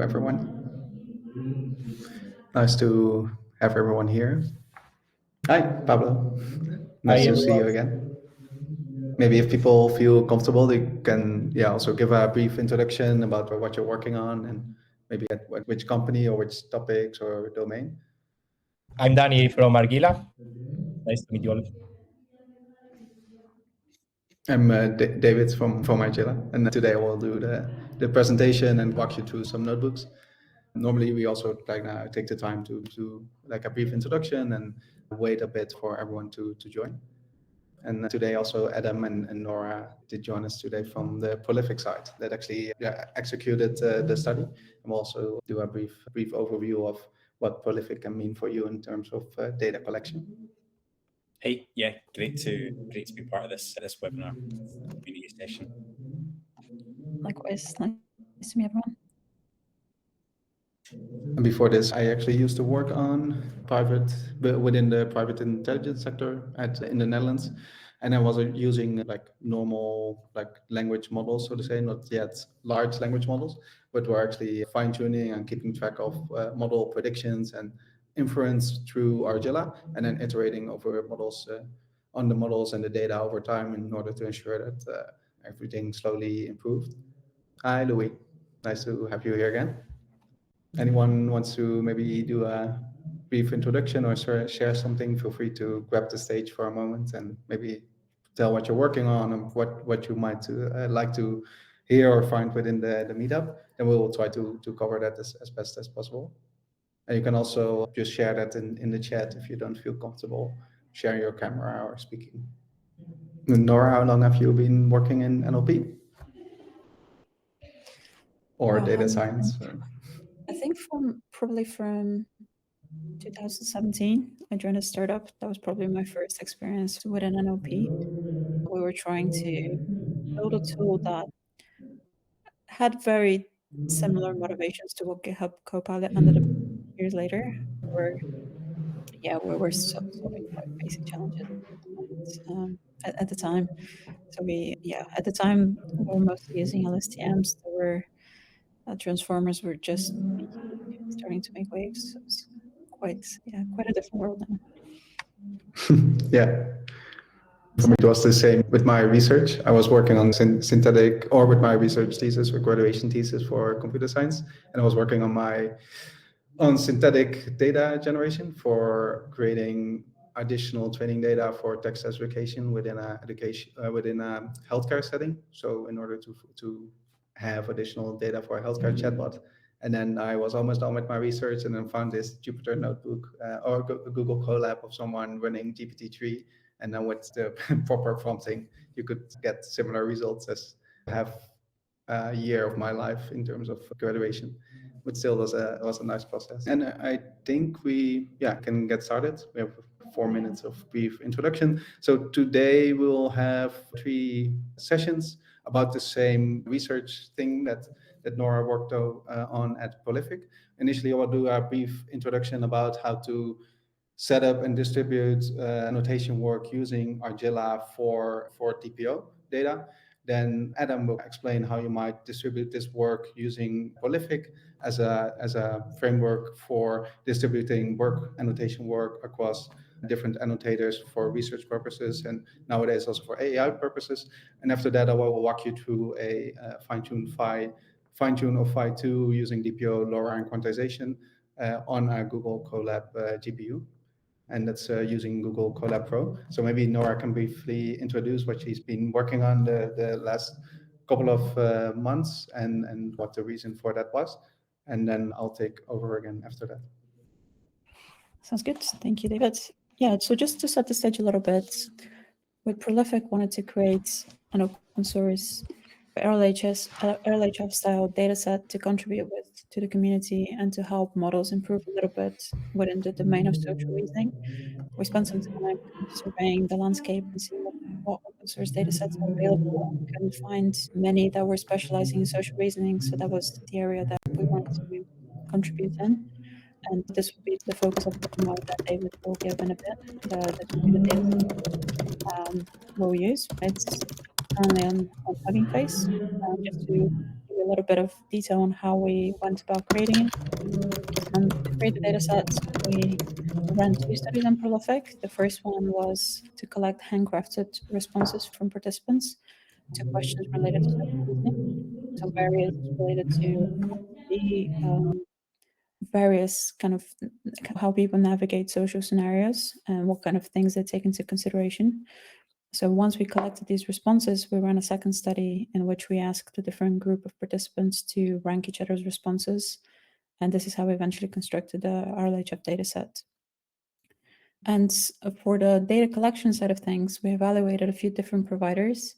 Hello, everyone. Nice to have everyone here. Hi, Pablo. Nice Hi, to see you everyone. again. Maybe if people feel comfortable, they can also give a brief introduction about what you're working on and maybe at which company or which topics or domain. I'm Danny from Argilla. Nice to meet you all. I'm David from Argilla, and today I will do the presentation and walk you through some notebooks. Normally, we also take the time to like a brief introduction and wait a bit for everyone to join. And today also Adam and Nora did join us today from the Prolific side that actually executed the study. And we'll also do a brief overview of what Prolific can mean for you in terms of data collection. Hey, yeah, great to be part of this webinar community session. Likewise, nice to meet everyone. And before this, I actually used to work on within the private intelligence sector in the Netherlands. And I was using like normal language models, so to say, not yet large language models, but we're actually fine tuning and keeping track of model predictions and inference through Argilla, and then iterating over models on the models and the data over time in order to ensure that everything slowly improved. Hi, Louis. Nice to have you here again. Anyone wants to maybe do a brief introduction or share something, feel free to grab the stage for a moment and maybe tell what you're working on and what you might like to hear or find within the meetup. And we will try to cover that as best as possible. And you can also just share that in the chat if you don't feel comfortable sharing your camera or speaking. Nora, how long have you been working in NLP? Or data science? I think probably from 2017, I joined a startup. That was probably my first experience with an NLP. We were trying to build a tool that had very similar motivations to what GitHub Copilot ended up years later. We were solving quite basic challenges at the time. So at the time we were mostly using LSTMs. There were transformers were just starting to make waves. So it's quite a different world now. Yeah. For me, it was the same with my research. I was working on synthetic, or with my research thesis or graduation thesis for computer science, and I was working on synthetic data generation for creating additional training data for text classification within a healthcare setting. So in order to have additional data for a healthcare chatbot. And then I was almost done with my research and then found this Jupyter notebook or Google Colab of someone running GPT-3. And then with the proper prompting, you could get similar results as have a year of my life in terms of graduation. But still, it was a nice process. And I think we can get started. We have 4 minutes of brief introduction. So today we'll have 3 sessions about the same research thing that Nora worked on at Prolific. Initially, I will do a brief introduction about how to set up and distribute annotation work using Argilla for TPO data. Then Adam will explain how you might distribute this work using Prolific as a framework for distributing work, annotation work across different annotators for research purposes and nowadays also for AI purposes. And after that, I will walk you through a fine-tune of Phi2 using DPO, LoRa, and quantization on a Google Colab GPU. And that's using Google Colab Pro. So maybe Nora can briefly introduce what she's been working on the last couple of months and what the reason for that was. And then I'll take over again after that. Sounds good. Thank you, David. Yeah, so just to set the stage a little bit, with Prolific wanted to create an open source RLHF style data set to contribute to the community and to help models improve a little bit within the domain of social reasoning. We spent some time surveying the landscape and seeing what open source data sets are available. We couldn't find many that were specializing in social reasoning, so that was the area that we wanted to contribute in. And this will be the focus of the demo that David will give in a bit, the distributed data set we'll use. It's currently on Hugging Face. Just to give you a little bit of detail on how we went about creating it. To create the data sets, we ran two studies on Prolific. The first one was to collect handcrafted responses from participants to questions related to social reasoning. So various related to the various kind of how people navigate social scenarios and what kind of things they take into consideration. So once we collected these responses, we ran a second study in which we asked a different group of participants to rank each other's responses. And this is how we eventually constructed the RLHF dataset. And for the data collection side of things, we evaluated a few different providers.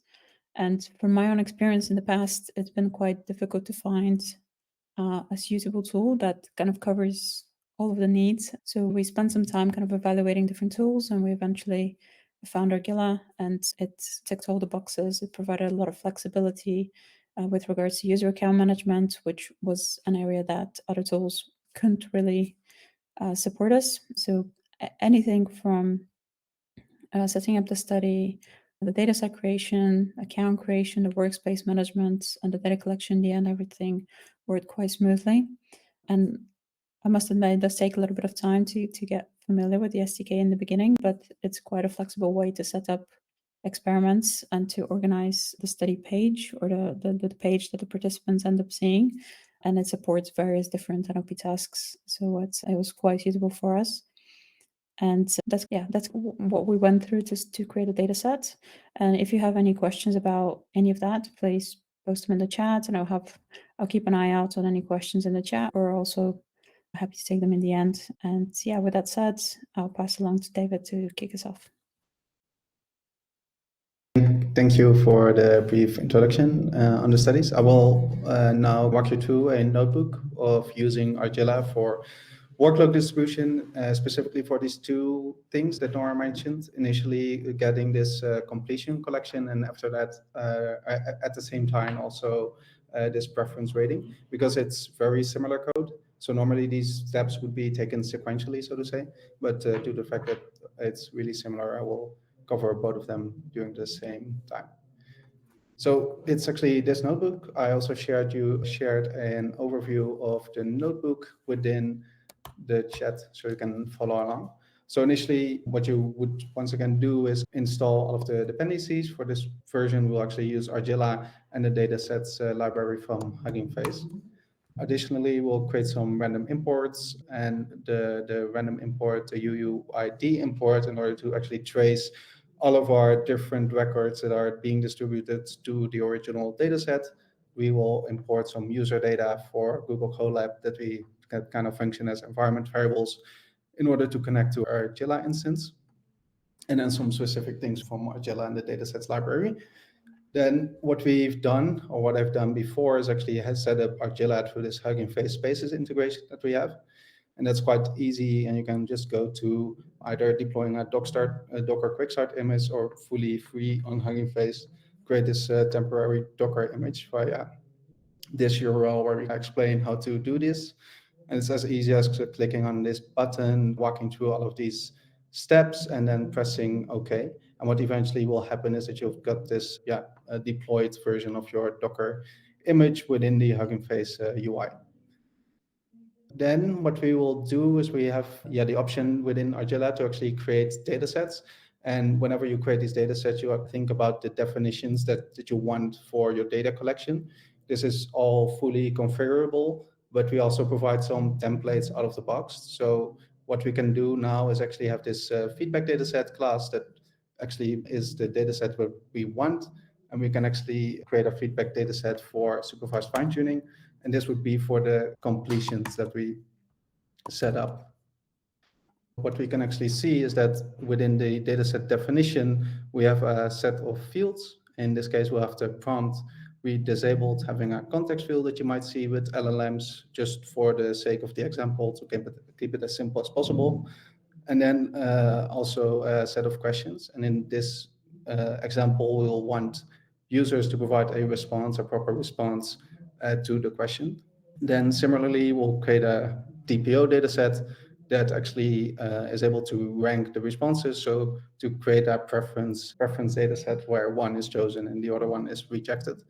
And from my own experience in the past, it's been quite difficult to find a suitable tool that kind of covers all of the needs. So we spent some time kind of evaluating different tools, and we eventually found Argilla, and it ticked all the boxes. It provided a lot of flexibility with regards to user account management, which was an area that other tools couldn't really support us. So anything from setting up the study, the dataset creation, account creation, the workspace management, and the data collection in the end, everything worked quite smoothly. And I must admit, it does take a little bit of time to get familiar with the SDK in the beginning, but it's quite a flexible way to set up experiments and to organize the study page or the page that the participants end up seeing. And it supports various different NLP tasks. So it was quite usable for us. And that's what we went through to create a data set. And if you have any questions about any of that, please post them in the chat, and I'll keep an eye out on any questions in the chat. We're also happy to take them in the end. And yeah, with that said, I'll pass along to David to kick us off. Thank you for the brief introduction on the studies. I will now walk you through a notebook of using Argilla for workload distribution, specifically for these two things that Nora mentioned. Initially, getting this completion collection, and after that, at the same time, also this preference rating, because it's very similar code. So normally these steps would be taken sequentially, so to say, but due to the fact that it's really similar, I will cover both of them during the same time. So it's actually this notebook. I also shared an overview of the notebook within the chat so you can follow along. So initially, what you would once again do is install all of the dependencies. For this version, we'll actually use Argilla and the datasets library from Hugging Face. Additionally, we'll create some random imports, and the random import, the UUID import, in order to actually trace all of our different records that are being distributed to the original dataset. We will import some user data for Google Colab that we can kind of function as environment variables in order to connect to our Argilla instance, and then some specific things from Argilla and the datasets library. Then what we've done, or what I've done before, is actually set up Argilla through this Hugging Face Spaces integration that we have. And that's quite easy, and you can just go to either deploying a Docker quick start image, or fully free on Hugging Face, create this temporary Docker image via this URL where we explain how to do this. And it's as easy as clicking on this button, walking through all of these steps, and then pressing OK. And what eventually will happen is that you've got this deployed version of your Docker image within the Hugging Face UI. Then what we will do is we have the option within Argilla to actually create data sets. And whenever you create these data sets, you have to think about the definitions that you want for your data collection. This is all fully configurable, but we also provide some templates out of the box. So what we can do now is actually have this feedback dataset class that actually is the dataset that we want. And we can actually create a feedback dataset for supervised fine-tuning. And this would be for the completions that we set up. What we can actually see is that within the dataset definition, we have a set of fields. In this case, we'll have the prompt. We disabled having a context field that you might see with LLMs, just for the sake of the example, to keep it as simple as possible. And then also a set of questions. And in this example, we'll want users to provide a proper response to the question. Then similarly, we'll create a DPO dataset that actually is able to rank the responses. So to create a preference dataset where one is chosen and the other one is rejected.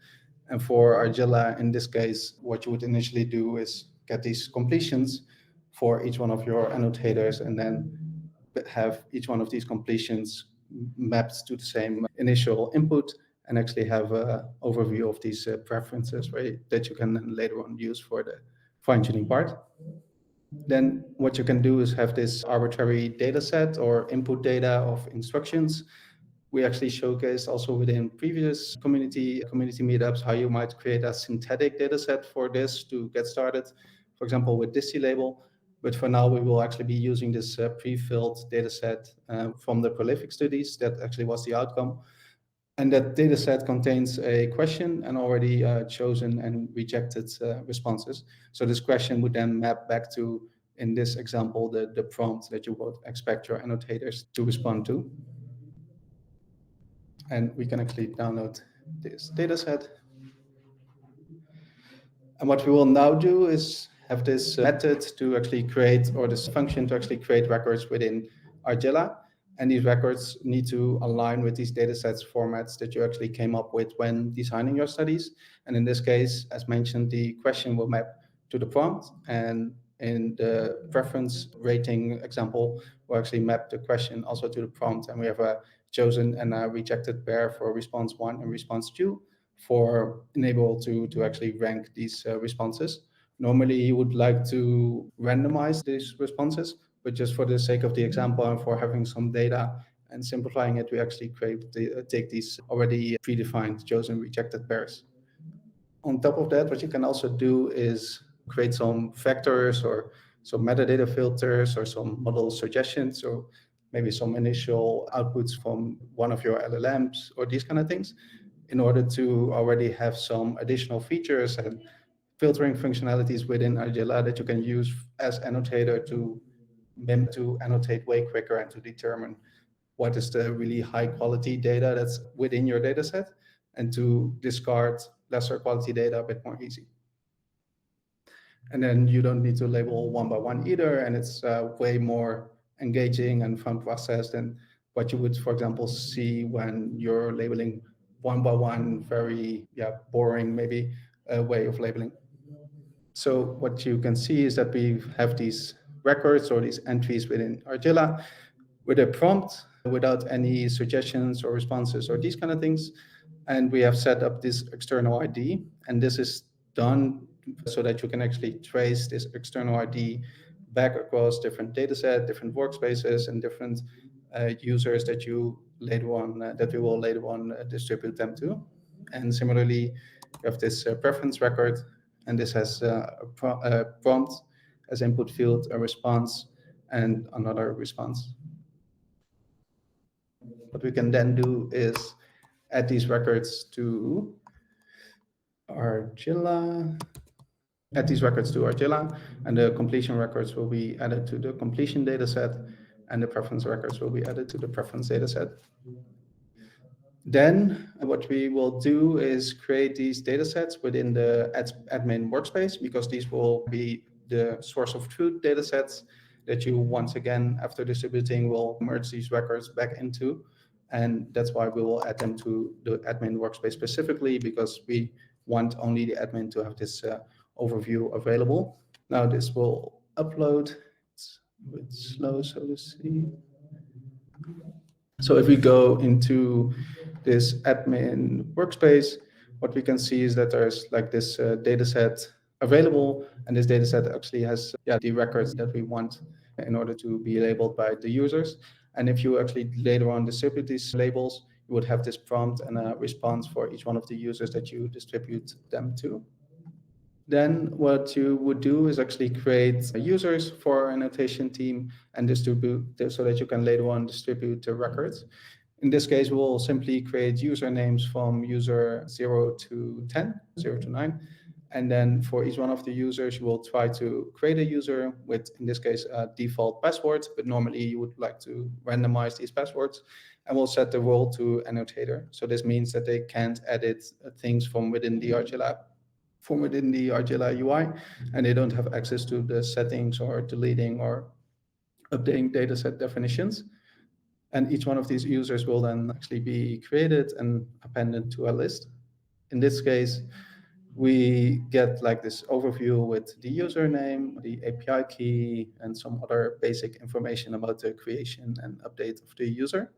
And for Argilla, in this case, what you would initially do is get these completions for each one of your annotators, and then have each one of these completions mapped to the same initial input, and actually have an overview of these preferences, right, that you can then later on use for the fine-tuning part. Then what you can do is have this arbitrary data set or input data of instructions. We actually showcased also within previous community meetups how you might create a synthetic data set for this to get started, for example, with this label. But for now, we will actually be using this pre-filled data set from the Prolific studies. That actually was the outcome. And that data set contains a question and already chosen and rejected responses. So this question would then map back to, in this example, the prompt that you would expect your annotators to respond to. And we can actually download this data set. And what we will now do is have this method to actually create, or this function to actually create records within Argilla. And these records need to align with these datasets formats that you actually came up with when designing your studies. And in this case, as mentioned, the question will map to the prompt. And in the preference rating example, we'll actually map the question also to the prompt. And we have a chosen and a rejected pair for response 1 and response 2 for enable to actually rank these responses. Normally, you would like to randomize these responses, but just for the sake of the example and for having some data and simplifying it, we actually take these already predefined chosen rejected pairs. On top of that, what you can also do is create some vectors or some metadata filters or some model suggestions, or maybe some initial outputs from one of your LLMs or these kind of things, in order to already have some additional features and filtering functionalities within Argilla that you can use as annotator to annotate way quicker and to determine what is the really high quality data that's within your data set, and to discard lesser quality data a bit more easy. And then you don't need to label one by one either, and it's way more engaging and fun process than what you would, for example, see when you're labeling one by one, very boring maybe way of labeling. So what you can see is that we have these records or these entries within Argilla with a prompt without any suggestions or responses or these kind of things. And we have set up this external ID, and this is done so that you can actually trace this external ID back across different data set, different workspaces, and different users that you later on that we will later on distribute them to. And similarly, you have this preference record, and this has a prompt as input field, a response, and another response. What we can then do is add these records to Argilla, and the completion records will be added to the completion dataset, and the preference records will be added to the preference dataset. Then what we will do is create these datasets within the admin workspace, because these will be the source of truth datasets that you, once again, after distributing, will merge these records back into. And that's why we will add them to the admin workspace specifically, because we want only the admin to have this overview available. Now this will upload. It's a bit slow, so to see. So if we go into this admin workspace, what we can see is that there's like this data set available, and this data set actually has the records that we want in order to be labeled by the users. And if you actually later on distribute these labels, you would have this prompt and a response for each one of the users that you distribute them to. Then what you would do is actually create users for an annotation team and distribute so that you can later on distribute the records. In this case, we'll simply create usernames from user 0 to 10, 0 to 9. And then for each one of the users, you will try to create a user with, in this case, a default password, but normally you would like to randomize these passwords. And we'll set the role to annotator. So this means that they can't edit things from within the Argilla UI, and they don't have access to the settings or deleting or updating dataset definitions. And each one of these users will then actually be created and appended to a list in this case, we get like this overview with the username, the API key, and some other basic information about the creation and update of the user.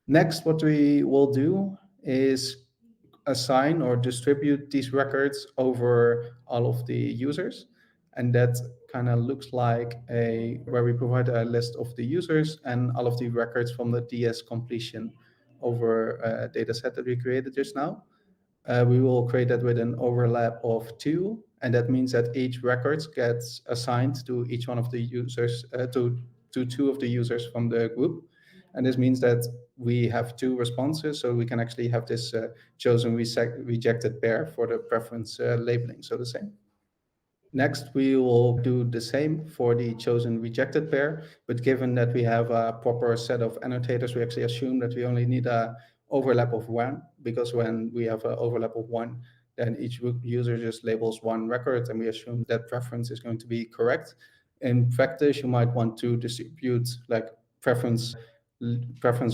Next, what we will do is assign or distribute these records over all of the users. And that kind of looks like where we provide a list of the users and all of the records from the DS completion over a data set that we created just now. We will create that with an overlap of 2, and that means that each record gets assigned to each one of the users, to 2 of the users from the group. And this means that we have 2 responses, so we can actually have this chosen rejected pair for the preference labeling, so to say. Next, we will do the same for the chosen rejected pair, but given that we have a proper set of annotators, we actually assume that we only need a overlap of 1, because when we have an overlap of 1, then each user just labels 1 record, and we assume that preference is going to be correct. In practice, you might want to distribute like preference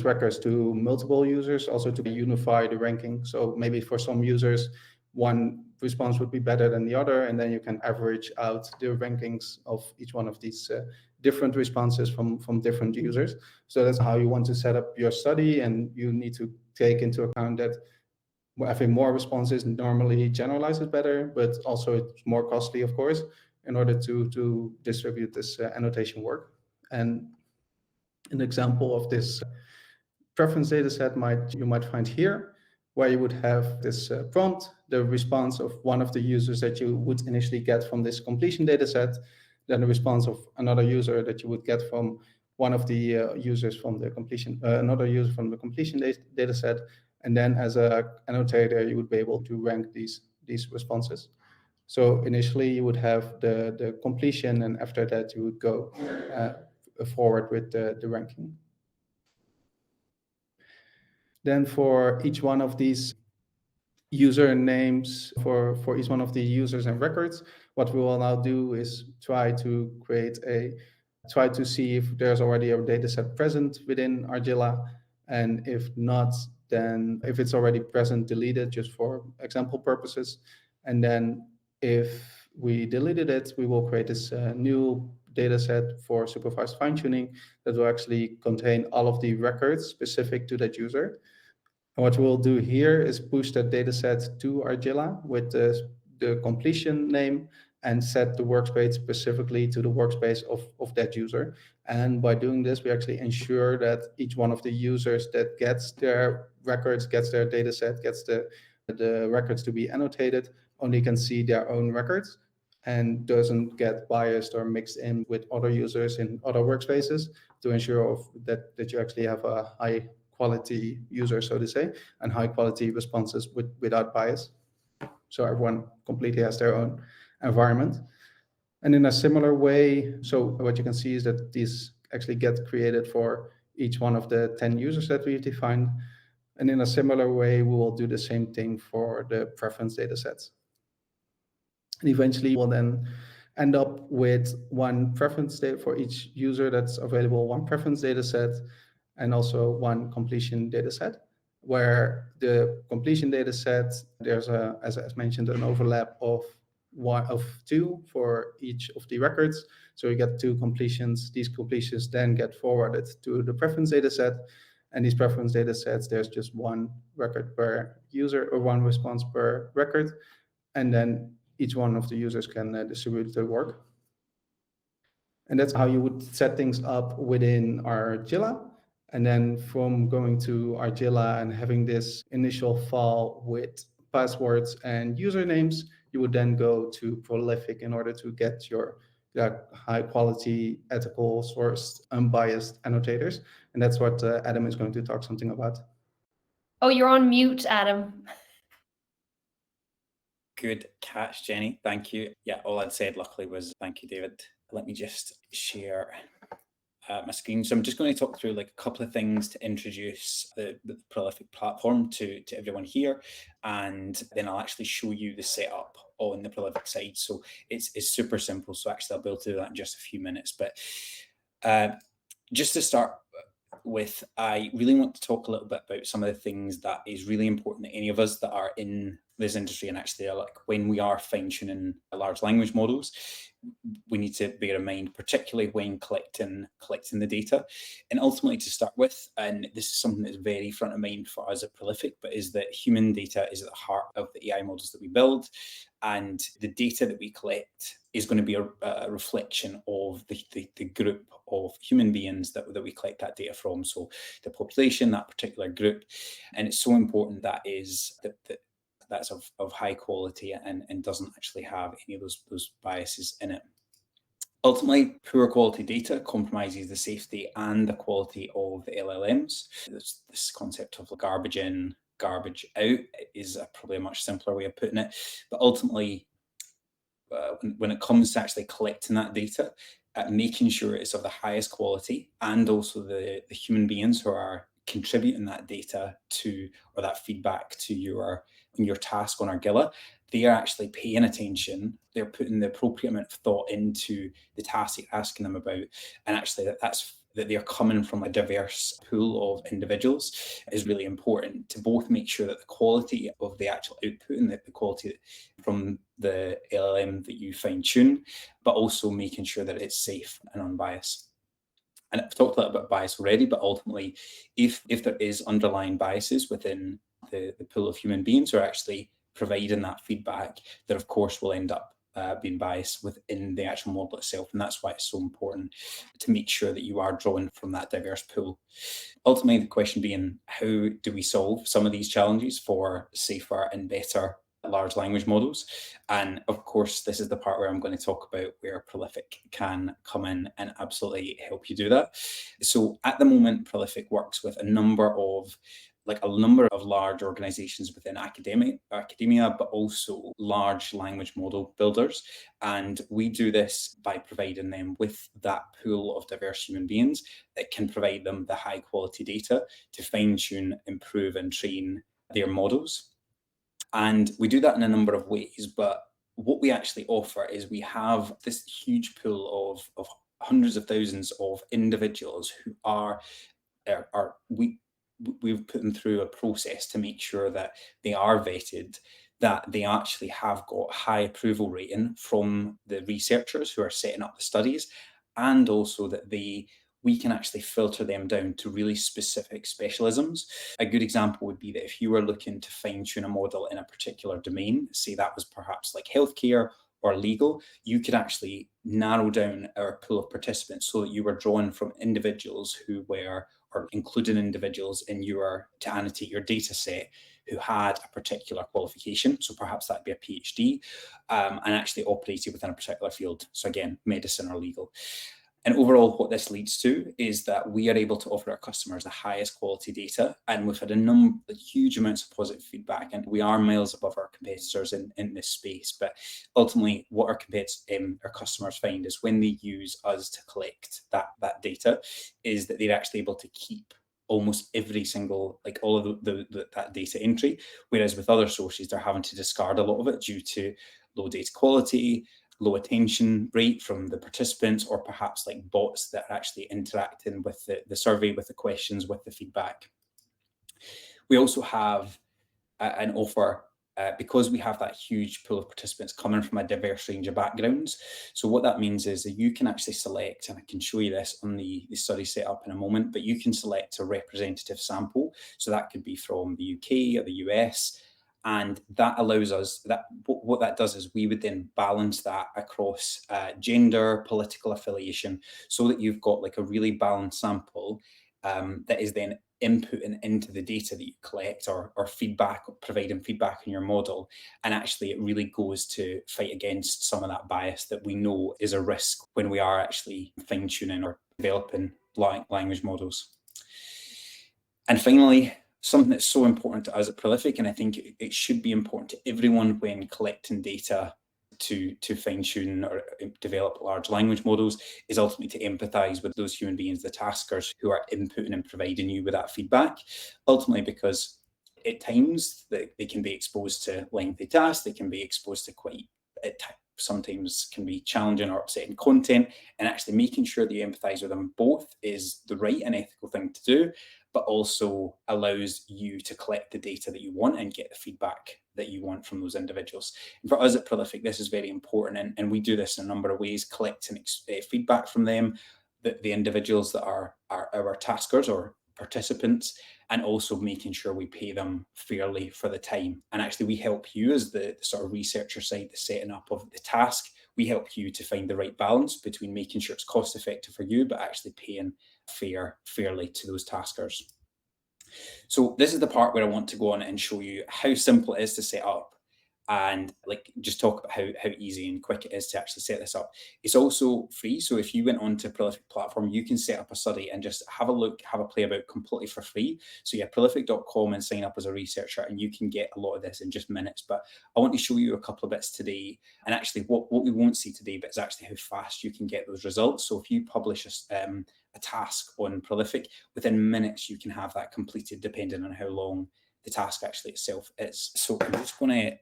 records to multiple users, also to unify the ranking. So maybe for some users, one response would be better than the other, and then you can average out the rankings of each one of these different responses from different users. So that's how you want to set up your study, and you need to take into account that having more responses normally generalizes better, but also it's more costly, of course, in order to distribute this annotation work. And an example of this preference data set you might find here, where you would have this prompt, the response of one of the users that you would initially get from this completion data set, then the response of another user that you would get from one of the users from the completion, another user from the completion data set, and then as an annotator, you would be able to rank these responses. So initially you would have the completion, and after that you would go forward with the ranking. Then for each one of these usernames, for each one of the users and records, what we will now do is try to see if there's already a data set present within Argilla, and if not, then if it's already present, delete it just for example purposes. And then if we deleted it, we will create this new data set for supervised fine-tuning that will actually contain all of the records specific to that user. And what we'll do here is push that data set to Argilla with the completion name and set the workspace specifically to the workspace of that user. And by doing this, we actually ensure that each one of the users that gets their records, gets their data set, gets the records to be annotated, only can see their own records and doesn't get biased or mixed in with other users in other workspaces, to ensure that you actually have a high quality user, so to say, and high quality responses without bias. So everyone completely has their own environment. And in a similar way, so what you can see is that these actually get created for each one of the 10 users that we've defined. And in a similar way, we will do the same thing for the preference data sets. And eventually we'll then end up with one preference data for each user that's available, one preference data set, and also one completion data set, where the completion data set, there's as mentioned, an overlap of 2 for each of the records. So you get 2 completions. These completions then get forwarded to the preference data set. And these preference data sets, there's just 1 record per user or 1 response per record. And then each one of the users can distribute their work. And that's how you would set things up within Argilla. And then from going to Argilla and having this initial file with passwords and usernames, you would then go to Prolific in order to get your high quality, ethical sourced, unbiased annotators. And that's what Adam is going to talk something about. Oh, you're on mute, Adam. Good catch, Jenny. Thank you. Yeah, all I'd said luckily was thank you, David. Let me just share my screen. So I'm just going to talk through like a couple of things to introduce the Prolific platform to everyone here, and then I'll actually show you the setup on the Prolific side. So it's super simple. So actually I'll be able to do that in just a few minutes. But just to start, I really want to talk a little bit about some of the things that is really important to any of us that are in this industry, and actually are like when we are fine-tuning large language models, we need to bear in mind, particularly when collecting the data. And ultimately, to start with, and this is something that's very front of mind for us at Prolific, but is that human data is at the heart of the AI models that we build, and the data that we collect is going to be a reflection of the group of human beings that we collect that data from. So the population, that particular group, and it's so important that that's of high quality and doesn't actually have any of those biases in it. Ultimately, poor quality data compromises the safety and the quality of the LLMs. This concept of garbage in, garbage out is probably a much simpler way of putting it. But ultimately, when it comes to actually collecting that data, making sure it's of the highest quality, and also the human beings who are contributing that data or that feedback to your task on Argilla, they are actually paying attention. They're putting the appropriate amount of thought into the task you're asking them about, and actually that they're coming from a diverse pool of individuals is really important to both make sure that the quality of the actual output and the quality from the LLM that you fine tune, but also making sure that it's safe and unbiased. And I've talked a little bit about bias already, but ultimately, if there is underlying biases within the pool of human beings who are actually providing that feedback, that of course will end up being biased within the actual model itself. And that's why it's so important to make sure that you are drawing from that diverse pool. Ultimately, the question being, how do we solve some of these challenges for safer and better large language models? And of course, this is the part where I'm going to talk about where Prolific can come in and absolutely help you do that. So at the moment, Prolific works with a number of large organizations within academia, but also large language model builders. And we do this by providing them with that pool of diverse human beings that can provide them the high quality data to fine tune, improve, and train their models. And we do that in a number of ways, but what we actually offer is we have this huge pool of hundreds of thousands of individuals who we've put them through a process to make sure that they are vetted, that they actually have got high approval rating from the researchers who are setting up the studies, and also that we can actually filter them down to really specific specialisms. A good example would be that if you were looking to fine tune a model in a particular domain, say that was perhaps like healthcare or legal, you could actually narrow down our pool of participants so that you were drawn from individuals who were, or including individuals to annotate your data set who had a particular qualification. So perhaps that'd be a PhD, and actually operated within a particular field. So again, medicine or legal. And overall, what this leads to is that we are able to offer our customers the highest quality data, and we've had huge amounts of positive feedback, and we are miles above our competitors in this space. But ultimately, what our customers find is when they use us to collect that data, is that they're actually able to keep almost every single, all of that data entry, whereas with other sources, they're having to discard a lot of it due to low data quality, low attention rate from the participants, or perhaps like bots that are actually interacting with the survey, with the questions, with the feedback. We also have an offer because we have that huge pool of participants coming from a diverse range of backgrounds. So what that means is that you can actually select, and I can show you this on the study setup in a moment, but you can select a representative sample. So that could be from the UK or the US. And that allows us, what that does is we would then balance that across gender, political affiliation, so that you've got like a really balanced sample that is then inputting into the data that you collect, or feedback, or providing feedback in your model. And actually it really goes to fight against some of that bias that we know is a risk when we are actually fine tuning or developing language models. And finally, something that's so important to us at Prolific, and I think it should be important to everyone when collecting data to fine tune or develop large language models, is ultimately to empathize with those human beings, the taskers who are inputting and providing you with that feedback. Ultimately, because at times they can be exposed to lengthy tasks, they can be exposed to quite sometimes can be challenging or upsetting content, and actually making sure that you empathize with them both is the right and ethical thing to do, but also allows you to collect the data that you want and get the feedback that you want from those individuals. And for us at Prolific, this is very important, and we do this in a number of ways, collecting feedback from them, the individuals that are our taskers or participants, and also making sure we pay them fairly for the time. And actually we help you as the sort of researcher side, the setting up of the task. We help you to find the right balance between making sure it's cost effective for you, but actually paying fairly to those taskers. So this is the part where I want to go on and show you how simple it is to set up, and like just talk about how easy and quick it is to actually set this up. It's also free. So if you went onto Prolific platform, you can set up a study and just have a look, have a play about completely for free. So yeah, prolific.com and sign up as a researcher, and you can get a lot of this in just minutes. But I want to show you a couple of bits today, and actually what we won't see today, but it's actually how fast you can get those results. So if you publish a task on Prolific, within minutes you can have that completed, depending on how long the task actually itself is. So I'm just going to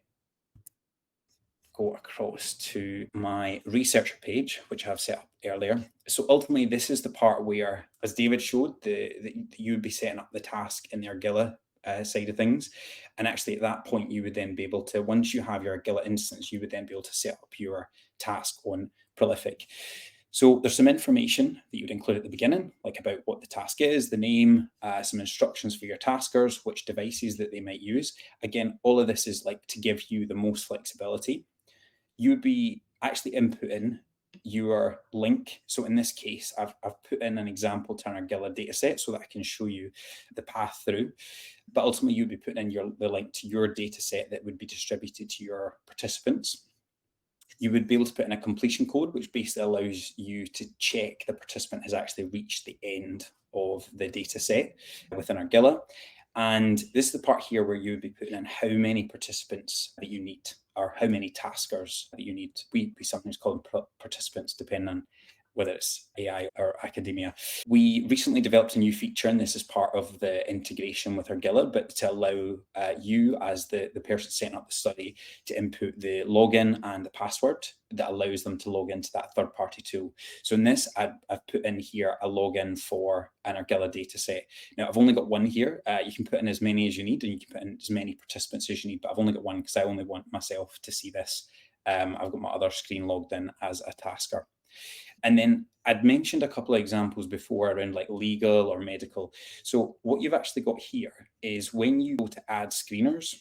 go across to my researcher page, which I've set up earlier. So ultimately, this is the part where, as David showed, you would be setting up the task in the Argilla side of things. And actually at that point, you would then be able to, once you have your Argilla instance, you would then be able to set up your task on Prolific. So there's some information that you would include at the beginning, like about what the task is, the name, some instructions for your taskers, which devices that they might use. Again, all of this is like to give you the most flexibility. You would be actually inputting your link. So in this case, I've put in an example to an Argilla data set so that I can show you the path through. But ultimately, you'd be putting in the link to your data set that would be distributed to your participants. You would be able to put in a completion code, which basically allows you to check the participant has actually reached the end of the data set within Argilla. And this is the part here where you would be putting in how many participants that you need, or how many taskers that you need. We sometimes call them participants, depending on whether it's AI or academia. We recently developed a new feature, and this is part of the integration with Argilla, but to allow you as the person setting up the study to input the login and the password that allows them to log into that third-party tool. So in this, I've put in here a login for an Argilla data set. Now, I've only got one here. You can put in as many as you need, and you can put in as many participants as you need, but I've only got one because I only want myself to see this. I've got my other screen logged in as a tasker. And then I'd mentioned a couple of examples before around like legal or medical. So what you've actually got here is when you go to add screeners,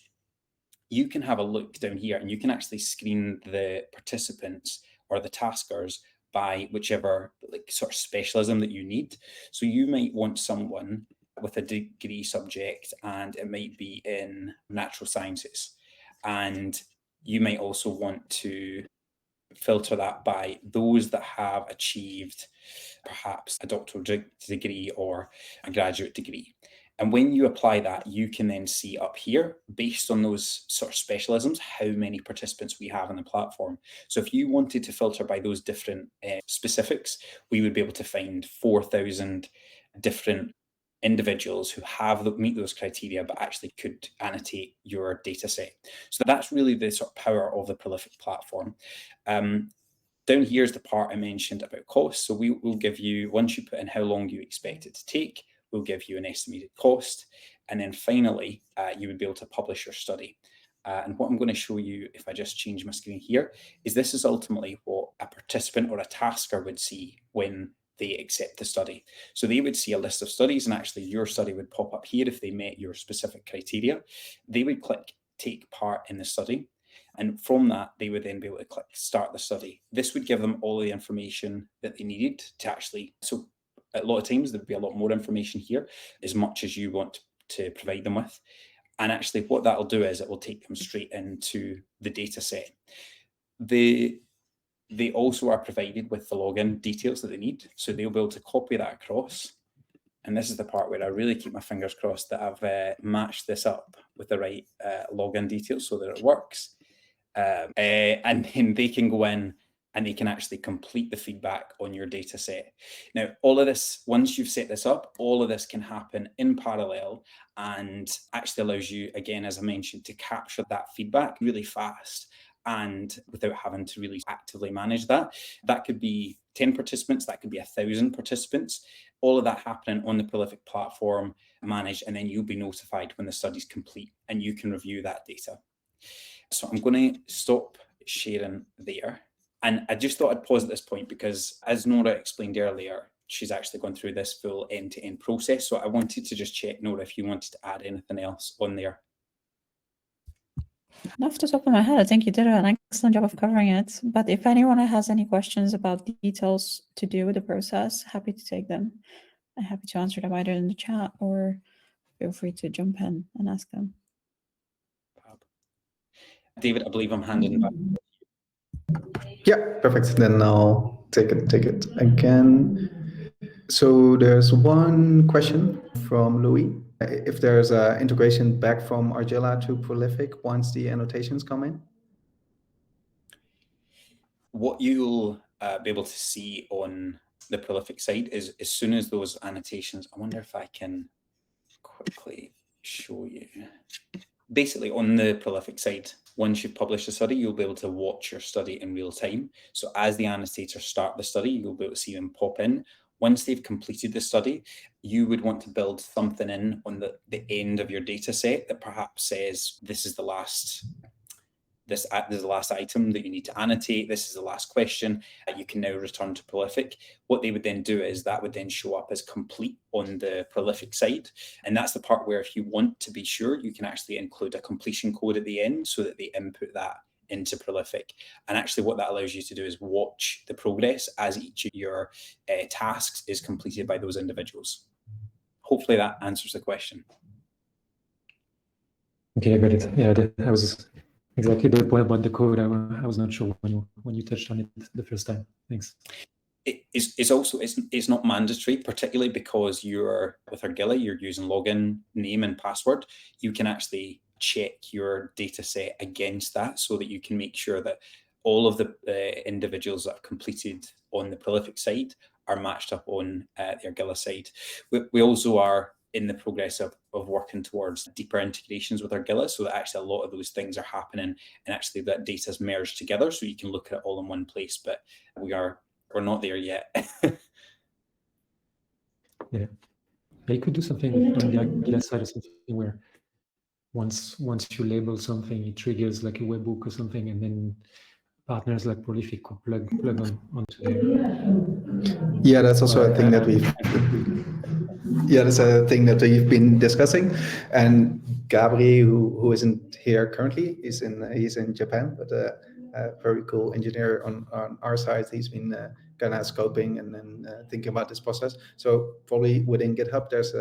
you can have a look down here and you can actually screen the participants or the taskers by whichever like sort of specialism that you need. So you might want someone with a degree subject, and it might be in natural sciences. And you might also want to filter that by those that have achieved perhaps a doctoral degree or a graduate degree. And when you apply that, you can then see up here, based on those sort of specialisms, how many participants we have on the platform. So if you wanted to filter by those different specifics, we would be able to find 4,000 different individuals who meet those criteria, but actually could annotate your data set. So that's really the sort of power of the Prolific platform. Down here is the part I mentioned about cost. So we'll give you, once you put in how long you expect it to take, we'll give you an estimated cost. And then finally, you would be able to publish your study. And what I'm going to show you, if I just change my screen here, is this is ultimately what a participant or a tasker would see when they accept the study. So they would see a list of studies, and actually your study would pop up here if they met your specific criteria. They would click take part in the study. And from that, they would then be able to click start the study. This would give them all the information that they needed to actually, so a lot of times there would be a lot more information here, as much as you want to provide them with. And actually what that'll do is it will take them straight into the data set. They also are provided with the login details that they need. So they'll be able to copy that across. And this is the part where I really keep my fingers crossed that I've matched this up with the right login details so that it works. And then they can go in and they can actually complete the feedback on your data set. Now, all of this, once you've set this up, all of this can happen in parallel and actually allows you, again, as I mentioned, to capture that feedback really fast and without having to really actively manage that. That could be 10 participants, that could be 1,000 participants, all of that happening on the Prolific platform, managed, and then you'll be notified when the study's complete and you can review that data. So I'm going to stop sharing there. And I just thought I'd pause at this point because, as Nora explained earlier, she's actually gone through this full end-to-end process. So I wanted to just check, Nora, if you wanted to add anything else on there. Off the top of my head, I think you did an excellent job of covering it. But if anyone has any questions about details to do with the process, happy to take them. I'm happy to answer them either in the chat or feel free to jump in and ask them. David, I believe I'm handing back. Yeah, perfect. Then I'll take it again. So there's one question from Louis. If there's an integration back from Argilla to Prolific once the annotations come in? What you'll be able to see on the Prolific side is as soon as those annotations, I wonder if I can quickly show you. Basically, on the Prolific side, once you've published a study, you'll be able to watch your study in real time. So as the annotators start the study, you'll be able to see them pop in. Once they've completed the study, you would want to build something in on the end of your data set that perhaps says, this is the last item that you need to annotate. This is the last question. You can now return to Prolific. What they would then do is that would then show up as complete on the Prolific side. And that's the part where if you want to be sure, you can actually include a completion code at the end so that they input that into Prolific. And actually what that allows you to do is watch the progress as each of your tasks is completed by those individuals. Hopefully that answers the question. Okay, I got it. Yeah, that was exactly the point about the code. I was not sure when you touched on it the first time. Thanks. It's not mandatory, particularly because you're with Argilla, you're using login name and password. You can actually check your data set against that so that you can make sure that all of the individuals that have completed on the Prolific side are matched up on the Argilla side. We also are in the progress of working towards deeper integrations with Argilla so that actually a lot of those things are happening and actually that data is merged together so you can look at it all in one place, but we're not there yet. Yeah, you could do something on the Argilla side or something where once you label something, it triggers like a webhook or something, and then partners like Prolific could plug onto there. Yeah, that's also a thing that we've. Yeah, that's a thing that we've been discussing, and Gabri, who isn't here currently, he's in Japan, but a very cool engineer on our side. He's been kind of scoping and then thinking about this process. So probably within GitHub, there's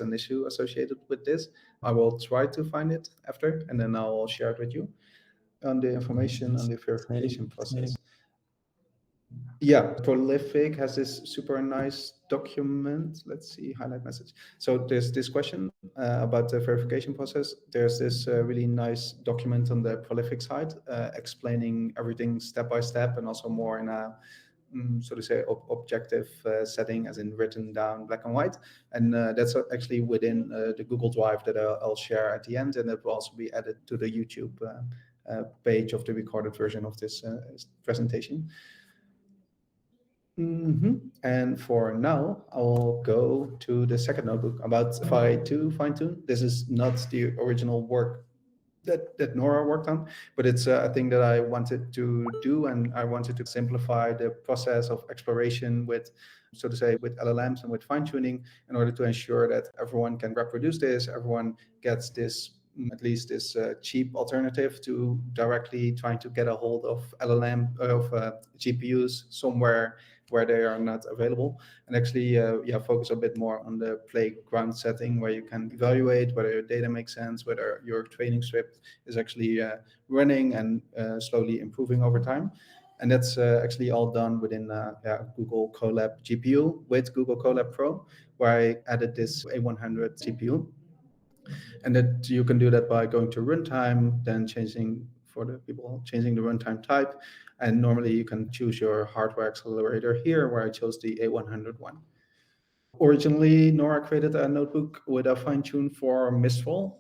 an issue associated with this. I will try to find it after, and then I'll share it with you on the information on the verification process. Yeah, Prolific has this super nice document. Let's see, highlight message. So there's this question about the verification process. There's this really nice document on the Prolific side explaining everything step by step and also more in a so to say objective setting, as in written down black and white. And that's actually within the Google Drive that I'll share at the end, and it will also be added to the YouTube page of the recorded version of this presentation. And for now, I'll go to the second notebook about Phi2 fine-tune. This is not the original work that Nora worked on, but it's a thing that I wanted to do, and I wanted to simplify the process of exploration with, so to say, with LLMs and with fine-tuning in order to ensure that everyone can reproduce this, everyone gets this, at least this cheap alternative to directly trying to get a hold of GPUs somewhere where they are not available, and actually focus a bit more on the playground setting where you can evaluate whether your data makes sense, whether your training script is actually running and slowly improving over time. And that's actually all done within Google Colab GPU with Google Colab Pro, where I added this A100 CPU. And that you can do that by going to runtime, then changing the runtime type. And normally you can choose your hardware accelerator here, where I chose the A100 one. Originally, Nora created a notebook with a fine-tune for Mistral.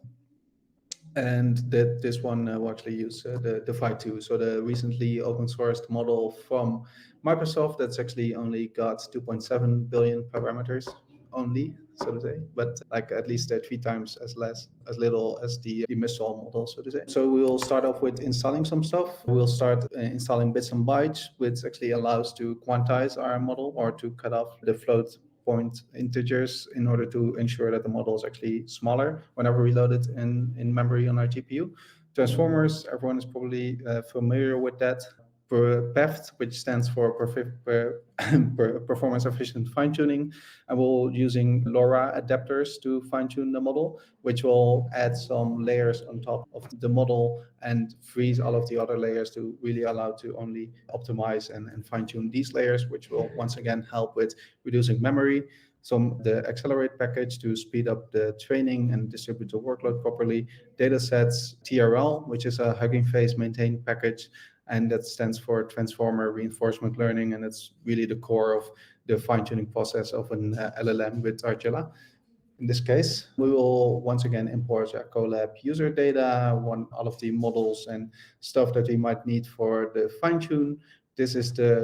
And that this one will actually use the Phi2, so the recently open sourced model from Microsoft that's actually only got 2.7 billion parameters only, so to say, but like at least 3 times as little as the Mistral model, so to say. So we will start off with installing some stuff. We'll start installing bits and bytes, which actually allows to quantize our model or to cut off the float point integers in order to ensure that the model is actually smaller whenever we load it in memory on our GPU. Transformers, everyone is probably familiar with that. PEFT, which stands for performance efficient fine-tuning, and we're using LoRa adapters to fine-tune the model, which will add some layers on top of the model and freeze all of the other layers to really allow to only optimize and fine-tune these layers, which will once again help with reducing memory. The accelerate package to speed up the training and distribute the workload properly. Datasets, TRL, which is a Hugging Face maintained package, and that stands for Transformer Reinforcement Learning, and it's really the core of the fine-tuning process of an LLM with Argilla. In this case, we will once again import our Colab user data, all of the models and stuff that we might need for the fine-tune. This is the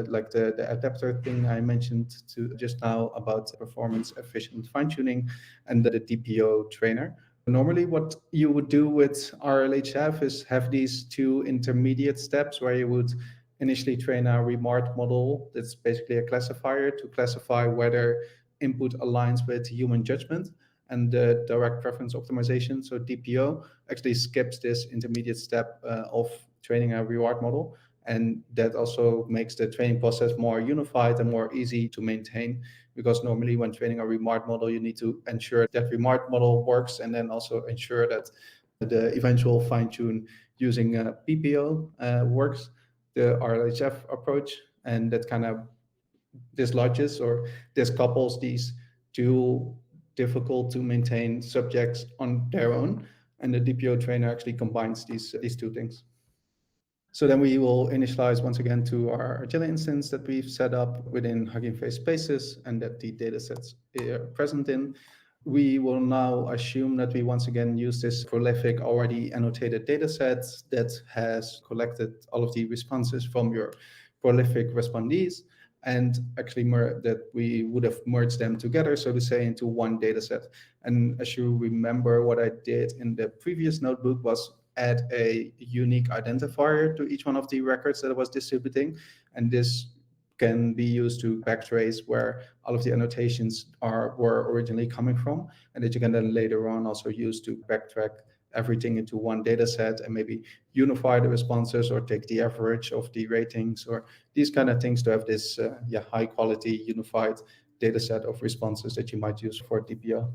adapter thing I mentioned just now about performance efficient fine-tuning, and the DPO trainer. Normally, what you would do with RLHF is have these two intermediate steps where you would initially train a remart model that's basically a classifier to classify whether input aligns with human judgment, and the direct preference optimization, so DPO, actually skips this intermediate step of training a reward model. And that also makes the training process more unified and more easy to maintain, because normally when training a remart model, you need to ensure that remart model works and then also ensure that the eventual fine-tune using PPO works, the RLHF approach, and that kind of dislodges or discouples these two difficult to maintain subjects on their own. And the DPO trainer actually combines these two things. So then we will initialize once again to our Argilla instance that we've set up within Hugging Face spaces and that the datasets are present in. We will now assume that we once again use this prolific already annotated dataset that has collected all of the responses from your prolific respondees, and actually that we would have merged them together, so to say, into one dataset. And as you remember, what I did in the previous notebook was add a unique identifier to each one of the records that I was distributing, and this can be used to backtrace where all of the annotations were originally coming from, and that you can then later on also use to backtrack everything into one data set and maybe unify the responses or take the average of the ratings or these kind of things to have this high quality unified data set of responses that you might use for DPO.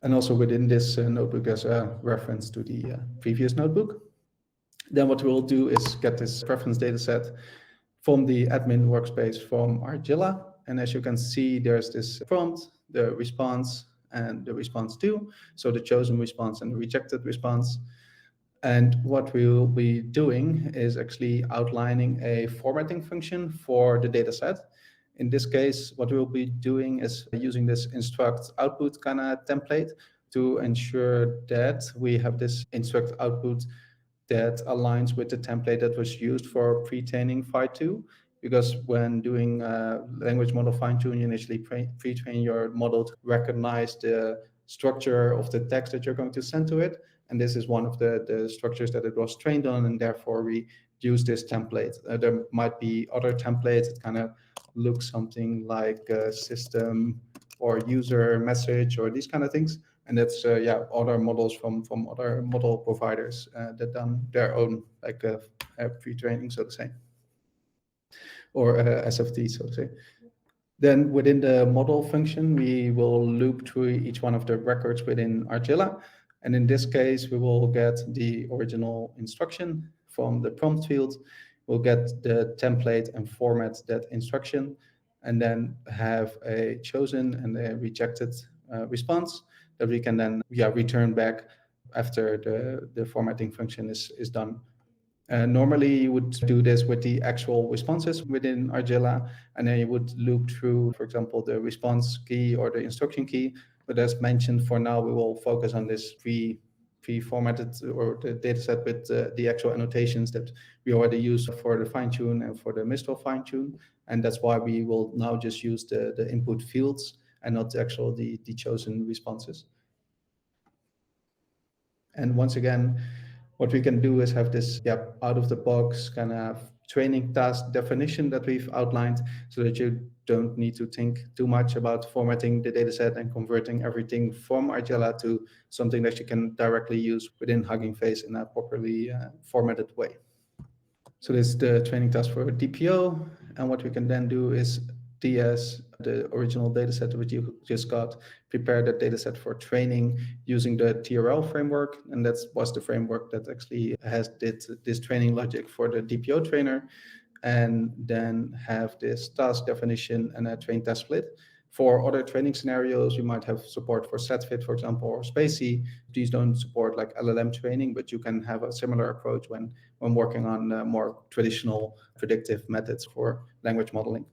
And also within this notebook as a reference to the previous notebook. Then what we'll do is get this preference data set from the admin workspace from Argilla. And as you can see, there's this prompt, the response, and the response to, so the chosen response and the rejected response. And what we will be doing is actually outlining a formatting function for the data set. In this case, what we'll be doing is using this instruct output kind of template to ensure that we have this instruct output that aligns with the template that was used for pre-training Phi2. Because when doing language model fine-tune, you initially pre-train your model to recognize the structure of the text that you're going to send to it. And this is one of the structures that it was trained on, and therefore we use this template. There might be other templates that kind of look something like system or user message or these kind of things. And that's other models from other model providers that done their own like pre-training, so to say, or SFT, so to say. Then within the model function, we will loop through each one of the records within Argilla. And in this case, we will get the original instruction from the prompt field. We'll get the template and format that instruction, and then have a chosen and a rejected response that we can then return back after the formatting function is done. Normally, you would do this with the actual responses within Argilla, and then you would loop through, for example, the response key or the instruction key But as mentioned, for now, we will focus on this pre-formatted or the dataset with the actual annotations that we already use for the fine-tune and for the Mistral fine-tune. And that's why we will now just use the input fields and not the chosen responses. And once again, what we can do is have this out of the box kind of training task definition that we've outlined, so that you don't need to think too much about formatting the dataset and converting everything from Argilla to something that you can directly use within Hugging Face in a properly formatted way. So this is the training task for DPO. And what we can then do is DS, the original dataset that you just got, prepare that dataset for training using the TRL framework. And that was the framework that actually did this training logic for the DPO trainer. And then have this task definition and a train task split. For other training scenarios, you might have support for SetFit, for example, or Spacey. These don't support like LLM training, but you can have a similar approach when working on more traditional predictive methods for language modeling.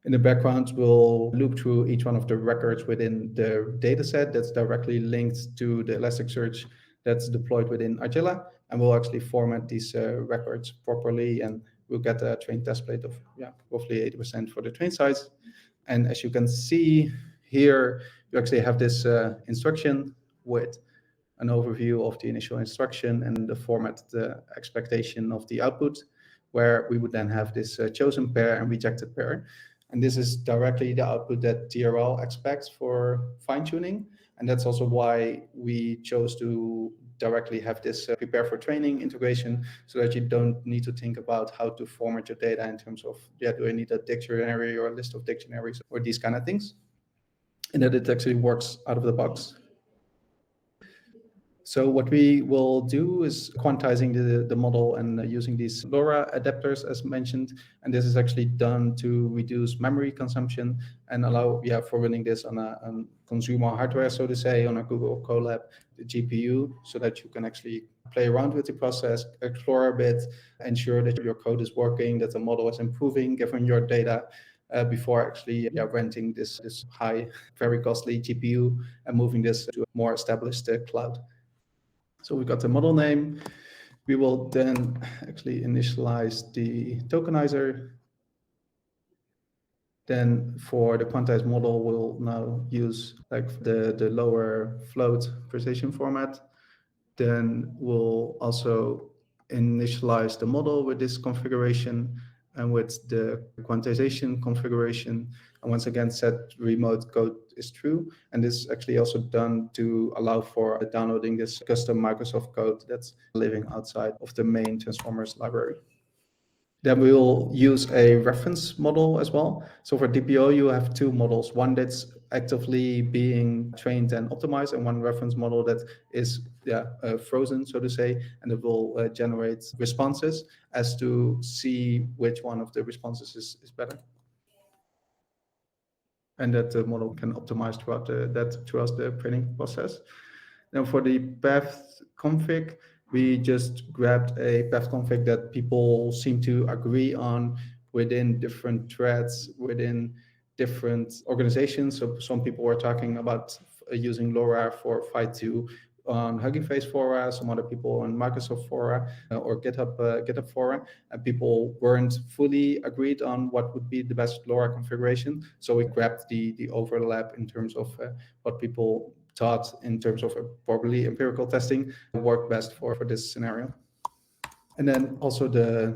In the background, we'll loop through each one of the records within the dataset that's directly linked to the Elasticsearch that's deployed within Argilla, and we'll actually format these records properly, and we'll get a train test plate of roughly 80% for the train size. And as you can see here, you actually have this instruction with an overview of the initial instruction and the format, the expectation of the output, where we would then have this chosen pair and rejected pair. And this is directly the output that TRL expects for fine-tuning. And that's also why we chose to directly have this prepare for training integration, so that you don't need to think about how to format your data in terms of, do I need a dictionary or a list of dictionaries or these kind of things, and that it actually works out of the box. So what we will do is quantizing the model and using these LoRa adapters as mentioned. And this is actually done to reduce memory consumption and allow for running this on a consumer hardware, so to say, on a Google Colab GPU, so that you can actually play around with the process, explore a bit, ensure that your code is working, that the model is improving given your data, before actually renting this high, very costly GPU and moving this to a more established cloud. So we got the model name. We will then actually initialize the tokenizer. Then for the quantized model, we'll now use like the lower float precision format. Then we'll also initialize the model with this configuration and with the quantization configuration. And once again, set remote code is true. And this is actually also done to allow for downloading this custom Microsoft code that's living outside of the main transformers library. Then we will use a reference model as well. So for DPO, you have two models, one that's actively being trained and optimized, and one reference model that is frozen, so to say, and it will generate responses as to see which one of the responses is better. And that the model can optimize throughout the training process. Now for the path config, we just grabbed a path config that people seem to agree on within different threads, within different organizations. So some people were talking about using LoRa for Phi2 on Hugging Face fora, some other people on Microsoft fora or GitHub fora, and people weren't fully agreed on what would be the best LoRa configuration. So we grabbed the overlap in terms of what people thought in terms of probably empirical testing worked best for this scenario. And then also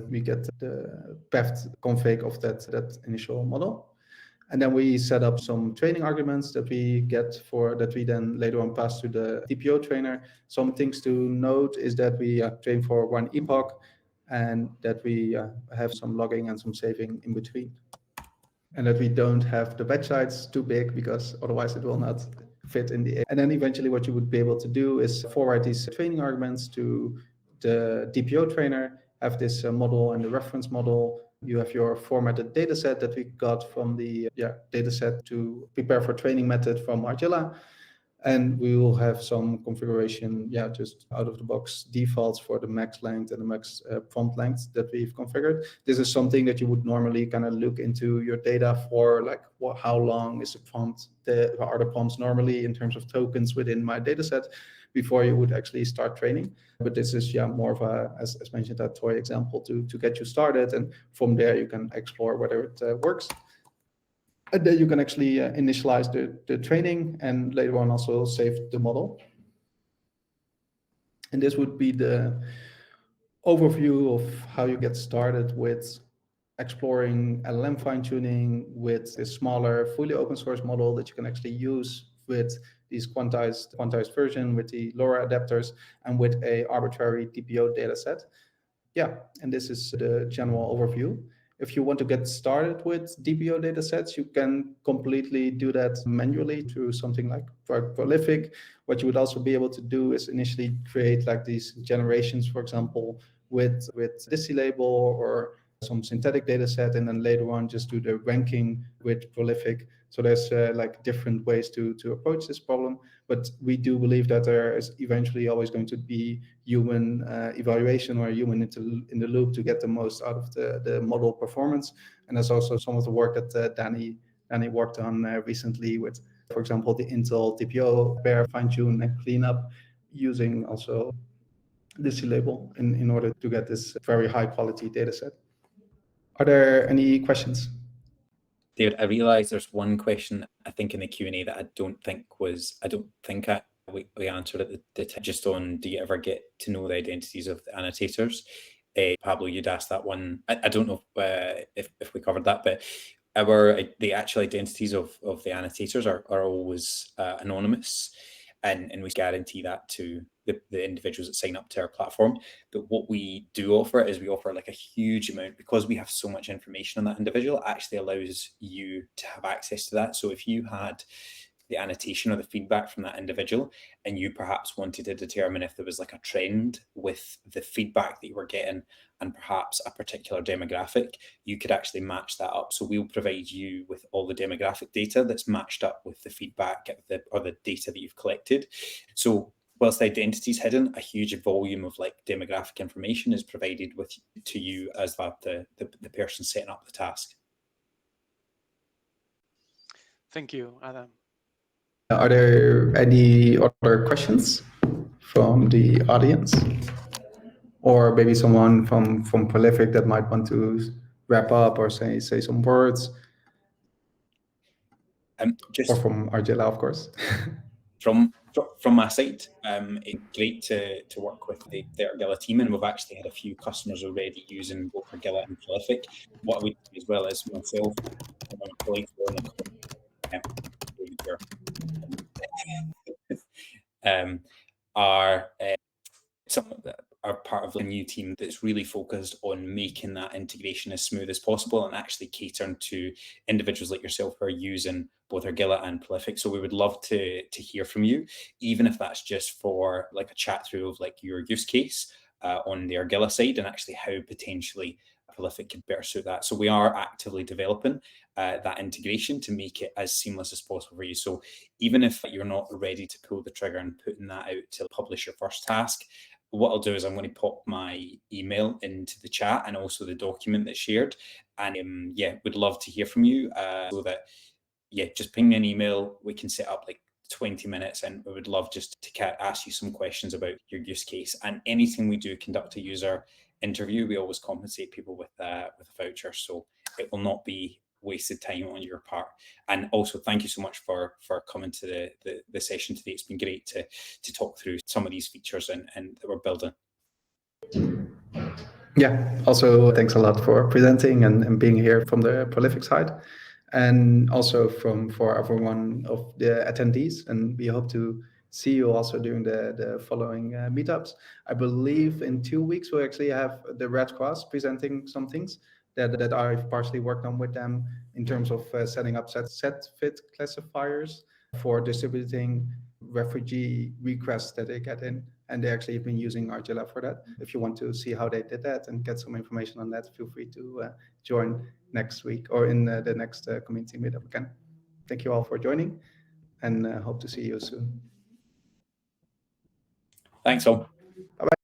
we get the path config of that initial model. And then we set up some training arguments that we that we then later on pass to the DPO trainer. Some things to note is that we train for one epoch and that we have some logging and some saving in between. And that we don't have the batch size too big, because otherwise it will not fit in the. And then eventually what you would be able to do is forward these training arguments to the DPO trainer, have this model and the reference model. You have your formatted data set that we got from the data set to prepare for training method from Argilla. And we will have some configuration, just out of the box defaults for the max length and the max prompt length that we've configured. This is something that you would normally kind of look into your data for, like how long is the prompt, are the prompts normally in terms of tokens within my data set before you would actually start training. But this is more of a, as mentioned, a toy example to get you started. And from there you can explore whether it works. And then you can actually initialize the training and later on also save the model. And this would be the overview of how you get started with exploring LLM fine-tuning with a smaller, fully open source model that you can actually use with these quantized version, with the LoRa adapters, and with a arbitrary DPO data set. And this is the general overview. If you want to get started with DPO datasets, you can completely do that manually through something like Prolific. What you would also be able to do is initially create like these generations, for example, with this label or some synthetic data set, and then later on just do the ranking with Prolific. So there's like different ways to approach this problem, but we do believe that there is eventually always going to be human evaluation or human in the loop to get the most out of the model performance. And that's also some of the work that Danny worked on recently with, for example, the Intel DPO pair fine-tune and cleanup using also this label in order to get this very high quality data set. Are there any questions? David, I realise there's one question I think in the Q&A that I don't think we answered at the time, just on, do you ever get to know the identities of the annotators? Pablo, you'd asked that one. I don't know if we covered that, but the actual identities of the annotators are always anonymous, and we guarantee that to the individuals that sign up to our platform. But what we do offer is we offer like a huge amount, because we have so much information on that individual, it actually allows you to have access to that. So if you had the annotation or the feedback from that individual, and you perhaps wanted to determine if there was like a trend with the feedback that you were getting and perhaps a particular demographic, you could actually match that up. So we'll provide you with all the demographic data that's matched up with the feedback or the data that you've collected. So whilst the identity is hidden, a huge volume of like demographic information is provided to you as the person setting up the task. Thank you, Adam. Are there any other questions from the audience? Or maybe someone from Prolific that might want to wrap up or say some words? Or from Argilla, of course. From my side, it's great to work with the Argilla team, and we've actually had a few customers already using both Argilla and Prolific. What we do as well as myself and my colleagues are part of a new team that's really focused on making that integration as smooth as possible and actually catering to individuals like yourself who are using both Argilla and Prolific. So we would love to hear from you, even if that's just for like a chat through of like your use case on the Argilla side, and actually how potentially Prolific could better suit that. So we are actively developing that integration to make it as seamless as possible for you. So even if you're not ready to pull the trigger and putting that out to publish your first task, what I'll do is I'm going to pop my email into the chat and also the document that's shared. And would love to hear from you so that, just ping me an email. We can set up like 20 minutes, and we would love just to ask you some questions about your use case. And anything we do conduct a user interview, we always compensate people with a voucher. So it will not be wasted time on your part. And also thank you so much for coming to the session today. It's been great to talk through some of these features and that we're building. Yeah, also thanks a lot for presenting and being here from the Prolific side, and also for everyone of the attendees. And we hope to see you also during the following meetups. I believe in 2 weeks we'll actually have the Red Cross presenting some things that I've partially worked on with them in terms of setting up set fit classifiers for distributing refugee requests that they get in. And they actually have been using Argilla for that. If you want to see how they did that and get some information on that, feel free to join next week or in the next community meetup again. Thank you all for joining, and hope to see you soon. Thanks all. Bye-bye.